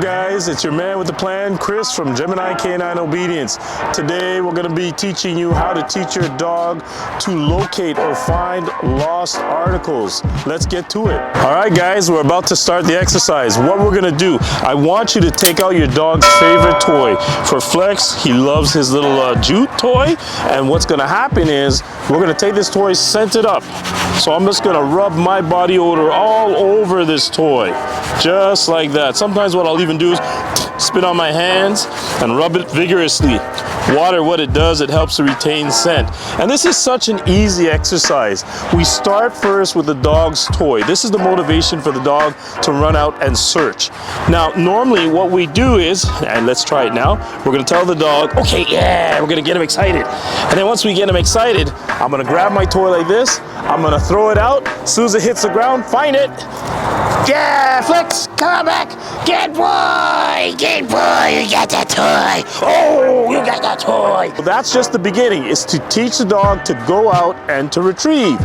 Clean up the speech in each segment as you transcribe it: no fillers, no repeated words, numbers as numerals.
Guys, it's your man with the plan, Chris from Gemini Canine Obedience. Today we're going to be teaching you how to teach your dog to locate or find lost articles. Let's get to it. Alright guys, we're about to start the exercise. What we're going to do, I want you to take out your dog's favorite toy. For Flex, he loves his little jute toy, and what's going to happen is we're going to take this toy, scent it up. So I'm just going to rub my body odor all over this toy, just like that. Sometimes what I'll even do is spit on my hands and rub it vigorously. Water, what it does, it helps to retain scent. And this is such an easy exercise. We start first with the dog's toy. This is the motivation for the dog to run out and search. Now, normally what we do is, and let's try it now, we're gonna tell the dog, okay, yeah, we're gonna get him excited. And then once we get him excited, I'm gonna grab my toy like this, I'm gonna throw it out. As soon as it hits the ground, find it. Yeah, Flex, come back. Good boy, you got that toy. Oh, you got that toy. Well, that's just the beginning, is to teach the dog to go out and to retrieve.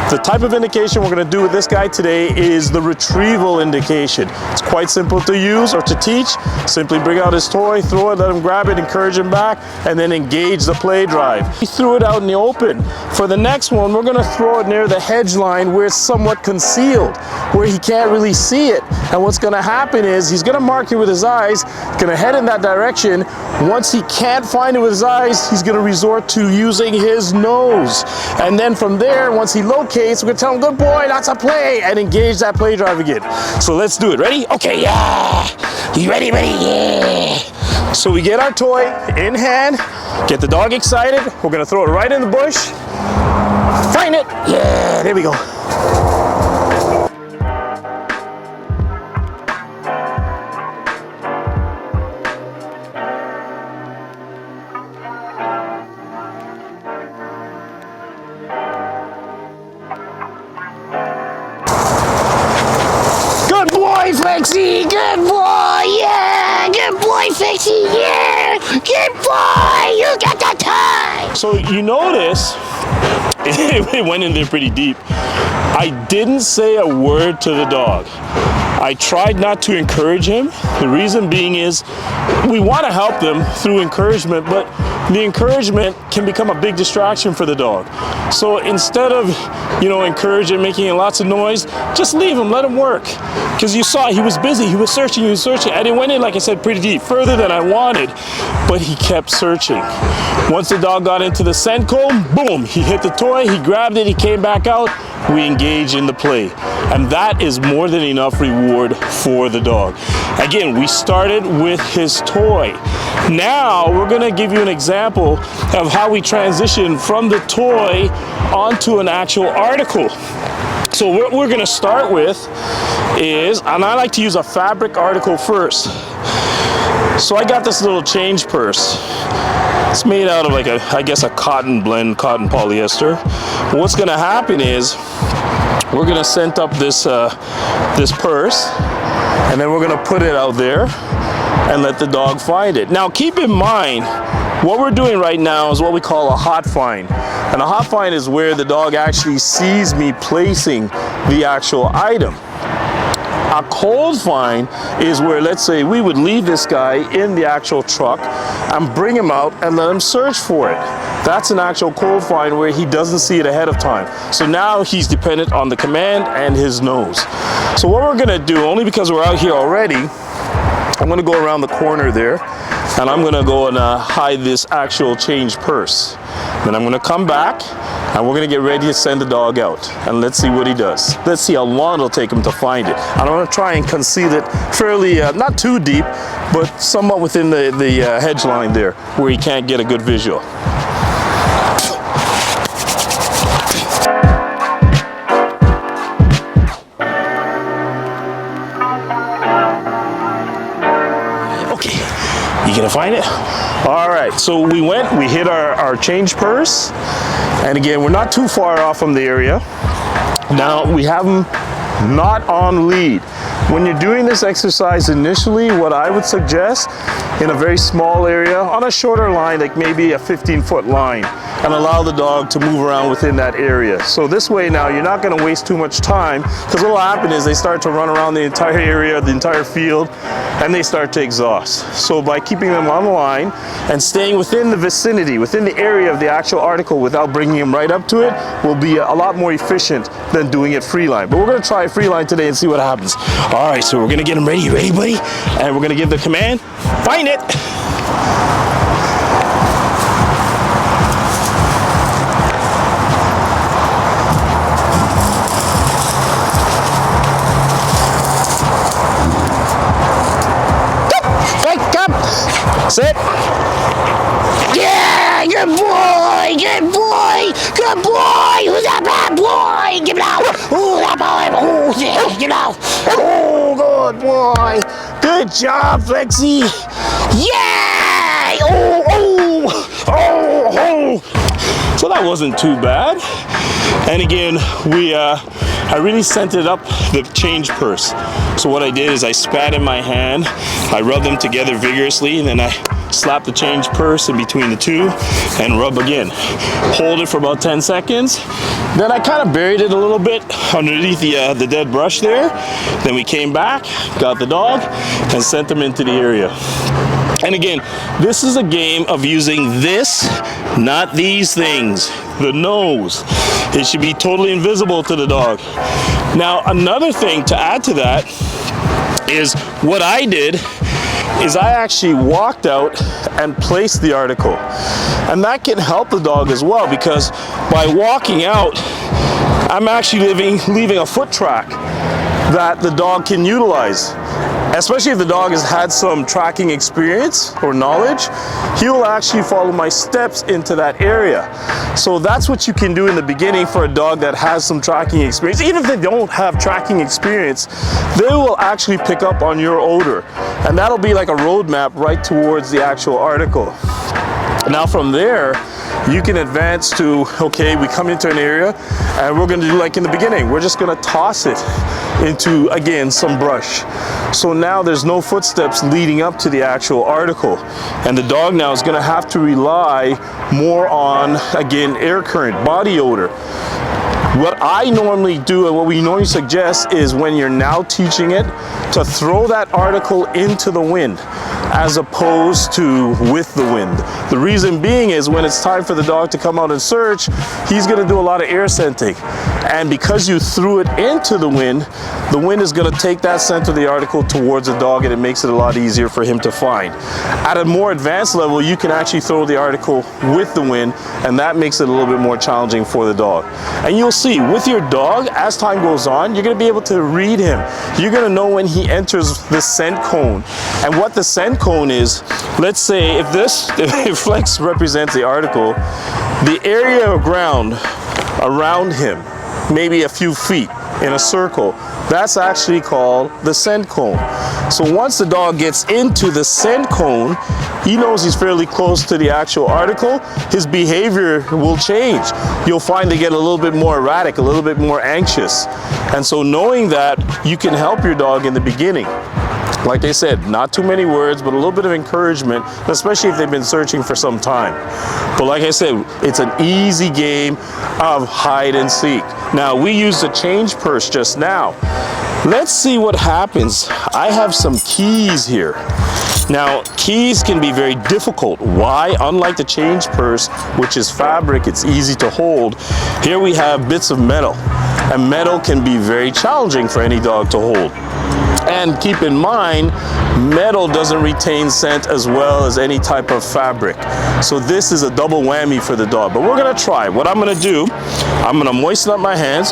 The type of indication we're gonna do with this guy today is the retrieval indication. It's quite simple to use or to teach. Simply bring out his toy, throw it, let him grab it, encourage him back, and then engage the play drive. He threw it out in the open. For the next one, we're gonna throw it near the hedge line where it's somewhat concealed, where he can't really see it. And what's gonna happen is he's gonna mark it with his eyes, gonna head in that direction. Once he can't find it with his eyes, he's gonna resort to using his nose. And then from there, once he locates, we're gonna tell him, good boy, lots of play, and engage that play drive again. So let's do it. Ready? Okay, yeah. You ready? Yeah. So we get our toy in hand, get the dog excited. We're gonna throw it right in the bush. Find it. Yeah, there we go. Flexi, good boy, yeah! Good boy, Flexi, yeah! Good boy, you got the tie! So you notice, it went in there pretty deep. I didn't say a word to the dog. I tried not to encourage him. The reason being is we want to help them through encouragement, but the encouragement can become a big distraction for the dog. So instead of, encouraging, making lots of noise, just leave him, let him work. Because you saw he was busy, he was searching, and it went in, like I said, pretty deep, further than I wanted, but he kept searching. Once the dog got into the scent cone, boom, he hit the toy, he grabbed it, he came back out, we engage in the play. And that is more than enough reward for the dog. Again, we started with his toy. Now we're gonna give you an example of how we transition from the toy onto an actual article. So what we're gonna start with is, and I like to use a fabric article first. So I got this little change purse. It's made out of a cotton blend, cotton polyester. What's gonna happen is, we're gonna scent up this purse, and then we're gonna put it out there and let the dog find it. Now keep in mind, what we're doing right now is what we call a hot find. And a hot find is where the dog actually sees me placing the actual item. A cold find is where, let's say, we would leave this guy in the actual truck and bring him out and let him search for it. That's an actual cold find where he doesn't see it ahead of time. So now he's dependent on the command and his nose. So what we're gonna do, only because we're out here already, I'm gonna go around the corner there, and I'm gonna go and hide this actual change purse. Then I'm gonna come back, and we're gonna get ready to send the dog out. And let's see what he does. Let's see how long it'll take him to find it. And I'm gonna try and conceal it fairly, not too deep, but somewhat within the hedge line there, where he can't get a good visual. You gonna find it? All right, so we hit our change purse. And again, we're not too far off from the area. Now we have him not on lead. When you're doing this exercise initially, what I would suggest, in a very small area, on a shorter line, like maybe a 15-foot line, and allow the dog to move around within that area. So this way now, you're not gonna waste too much time, because what will happen is they start to run around the entire area, the entire field, and they start to exhaust. So by keeping them on the line and staying within the vicinity, within the area of the actual article without bringing them right up to it, will be a lot more efficient than doing it free line. But we're gonna try free line today and see what happens. All right, so we're gonna get them ready. You ready, buddy? And we're gonna give the command, find it. Sit. Yeah, good boy, good boy, good boy. Who's that bad boy? Give it out. Oh, that boy. Oh, yeah, give it out. Oh, good boy. Good job, Flexi. Yeah. Oh, oh, oh, oh. So that wasn't too bad. And again, I really scented up the change purse. So what I did is I spat in my hand, I rubbed them together vigorously, and then I slapped the change purse in between the two and rub again. Hold it for about 10 seconds. Then I kind of buried it a little bit underneath the dead brush there. Then we came back, got the dog, and sent them into the area. And again, this is a game of using this, not these things. The nose. It should be totally invisible to the dog. Now, another thing to add to that is what I did is I actually walked out and placed the article. And that can help the dog as well, because by walking out, I'm actually leaving a foot track that the dog can utilize. Especially if the dog has had some tracking experience or knowledge, he will actually follow my steps into that area. So that's what you can do in the beginning for a dog that has some tracking experience. Even if they don't have tracking experience, they will actually pick up on your odor. And that'll be like a roadmap right towards the actual article. Now from there, you can advance to, okay, we come into an area and we're gonna do like in the beginning, we're just gonna toss it into, again, some brush. So now there's no footsteps leading up to the actual article. And the dog now is gonna have to rely more on, again, air current, body odor. What I normally do and what we normally suggest is when you're now teaching it to throw that article into the wind as opposed to with the wind. The reason being is when it's time for the dog to come out and search, he's gonna do a lot of air scenting. And because you threw it into the wind is gonna take that scent of the article towards the dog, and it makes it a lot easier for him to find. At a more advanced level, you can actually throw the article with the wind, and that makes it a little bit more challenging for the dog. And you'll see with your dog, as time goes on, you're gonna be able to read him. You're gonna know when he enters the scent cone. And what the scent cone is, let's say if Flex represents the article, the area of ground around him, maybe a few feet in a circle, that's actually called the scent cone. So once the dog gets into the scent cone, he knows he's fairly close to the actual article, his behavior will change. You'll find they get a little bit more erratic, a little bit more anxious. And so knowing that, you can help your dog in the beginning. Like I said, not too many words, but a little bit of encouragement, especially if they've been searching for some time. But like I said, it's an easy game of hide and seek. Now, we used a change purse just now. Let's see what happens. I have some keys here. Now, keys can be very difficult. Why? Unlike the change purse, which is fabric, it's easy to hold, here we have bits of metal. And metal can be very challenging for any dog to hold. And keep in mind, metal doesn't retain scent as well as any type of fabric. So this is a double whammy for the dog. But we're gonna try. What I'm gonna do, I'm gonna moisten up my hands.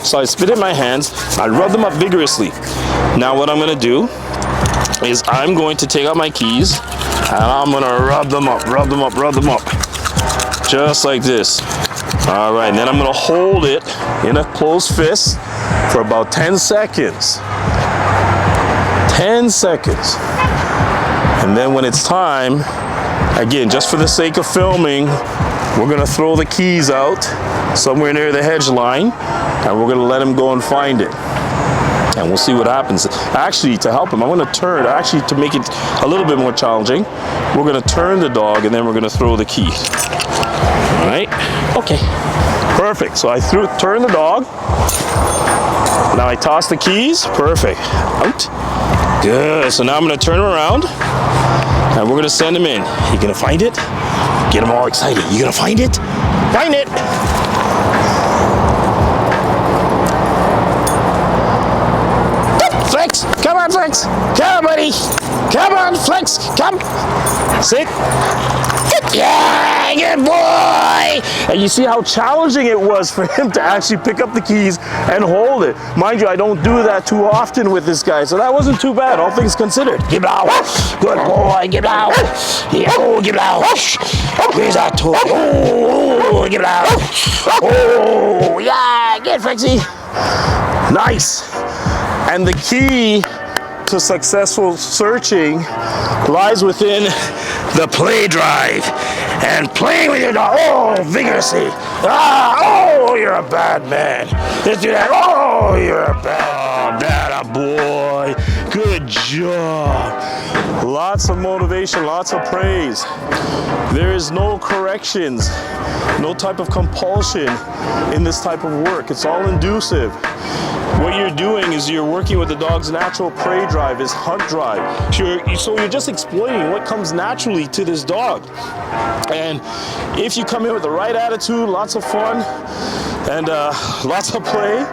So I spit in my hands, I rub them up vigorously. Now what I'm gonna do is I'm going to take out my keys and I'm gonna rub them up, rub them up, rub them up. Just like this. All right, and then I'm gonna hold it in a closed fist for about 10 seconds. 10 seconds. And then when it's time, again, just for the sake of filming, we're gonna throw the keys out somewhere near the hedge line, and we're gonna let him go and find it. and we'll see what happens. Actually, to help him, I'm going to turn, actually to make it a little bit more challenging, we're going to turn the dog and then we're going to throw the key. All right? Okay. Perfect. So I turn the dog. Now I toss the keys. Perfect. Out. Good. So now I'm going to turn him around and we're going to send him in. You going to find it? Get him all excited. You going to find it? Find it. Flex, come on, Flex. Come on, buddy. Come on, Flex. Come. Sit. Yeah, good boy. And you see how challenging it was for him to actually pick up the keys and hold it. Mind you, I don't do that too often with this guy, so that wasn't too bad, all things considered. Give it out. Good boy, give it out. Yeah, oh, give it out. Where's that toe? Oh, give it out. Oh, yeah, get Flexi. Nice. And the key to successful searching lies within the play drive and playing with your dog. Oh, vigorously. Oh, you're a bad man. Let's do that. Oh, you're a bad boy. Good job. Lots of motivation, lots of praise. There is no corrections, no type of compulsion in this type of work. It's all inducive. What you're doing is you're working with the dog's natural prey drive, his hunt drive. So you're just exploiting what comes naturally to this dog. And if you come in with the right attitude, lots of fun, and lots of play,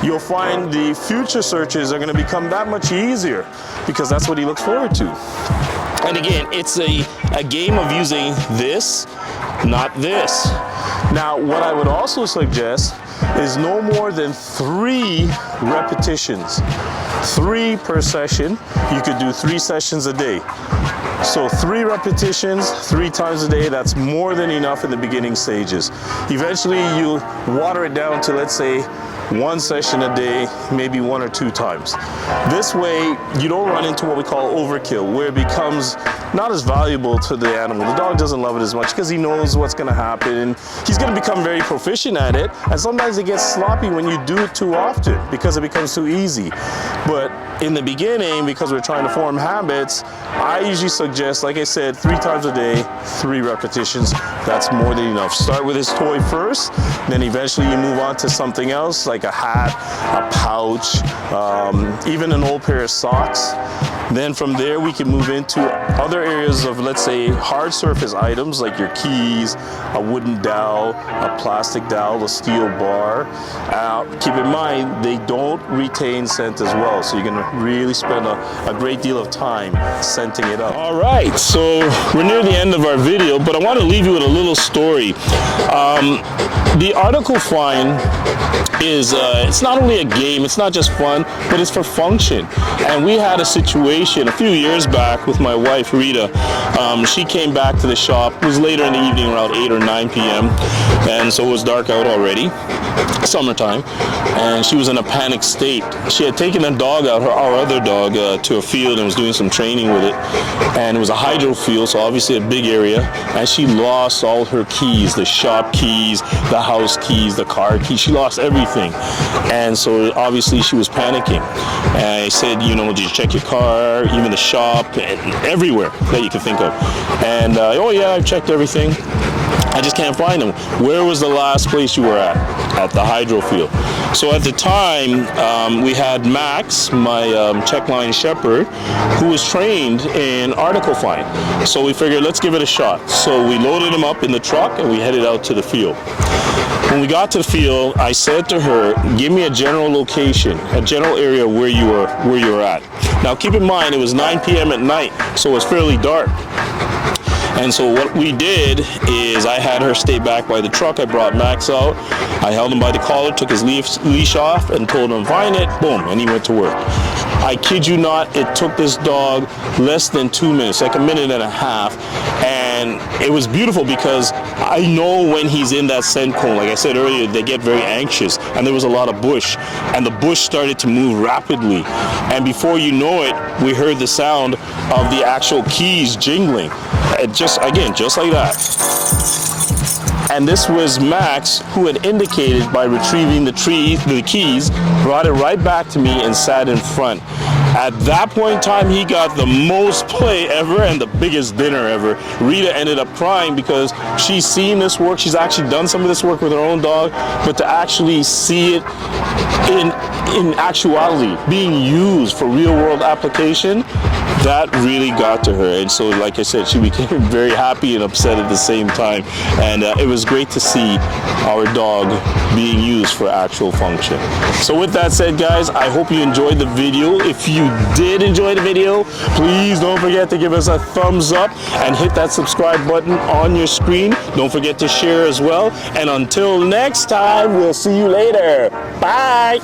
you'll find the future searches are going to become that much easier because that's what he looks forward to. And again, it's a game of using this, not this. Now, what I would also suggest is no more than 3 repetitions. 3 per session. You could do 3 sessions a day. So 3 repetitions, 3 times a day, that's more than enough in the beginning stages. Eventually you water it down to, let's say, 1 session a day, maybe 1 or 2 times. This way you don't run into what we call overkill, where it becomes not as valuable to the animal. The dog doesn't love it as much because he knows what's going to happen. He's going to become very proficient at it, and sometimes it gets sloppy when you do it too often because it becomes too easy. But in the beginning, because we're trying to form habits, I usually suggest, like I said, 3 times a day, 3 repetitions. That's more than enough. Start with his toy first, then eventually you move on to something else like a hat, a pouch, even an old pair of socks. Then from there we can move into other areas of, let's say, hard surface items like your keys, a wooden dowel, a plastic dowel, a steel bar. Keep in mind, they don't retain scent as well, so you're going to really spend a great deal of time scenting it up. All right, so we're near the end of our video, but I want to leave you with a little story. The article find is, it's not only a game, it's not just fun, but it's for function. And we had a situation a few years back with my wife, Rita. She came back to the shop. It was later in the evening, around 8 or 9 p.m. And so it was dark out already, summertime. And she was in a panic state. She had taken a dog out, our other dog, to a field and was doing some training with it. And it was a hydro field, so obviously a big area. And she lost all her keys, the shop keys, the house keys, the car keys. She lost everything. And so obviously she was panicking. And I said, you know, did you check your car, even the shop, and everywhere that you can think of? And, oh yeah, I've checked everything. I just can't find them. Where was the last place you were at? At the hydro field. So at the time, we had Max, my checkline shepherd, who was trained in article find. So we figured, let's give it a shot. So we loaded him up in the truck and we headed out to the field. When we got to the field, I said to her, give me a general location, a general area where you were at. Now keep in mind, it was 9 p.m. at night, so it was fairly dark. And so what we did is I had her stay back by the truck. I brought Max out. I held him by the collar, took his leash off, and told him, find it, boom, and he went to work. I kid you not, it took this dog less than 2 minutes, like a minute and a half. And it was beautiful because I know when he's in that scent cone, like I said earlier, they get very anxious. And there was a lot of bush. And the bush started to move rapidly. And before you know it, we heard the sound of the actual keys jingling. Just like that. And this was Max, who had indicated by retrieving the keys, brought it right back to me and sat in front. At that point in time, he got the most play ever and the biggest dinner ever. Rita ended up crying because she's seen this work. She's actually done some of this work with her own dog, but to actually see it in actuality being used for real world application, that really got to her. And so, like I said, she became very happy and upset at the same time. And it was great to see our dog being used for actual function. So with that said, guys, I hope you enjoyed the video. If you did enjoy the video, please don't forget to give us a thumbs up and hit that subscribe button on your screen. Don't forget to share as well. And until next time, we'll see you later. Bye.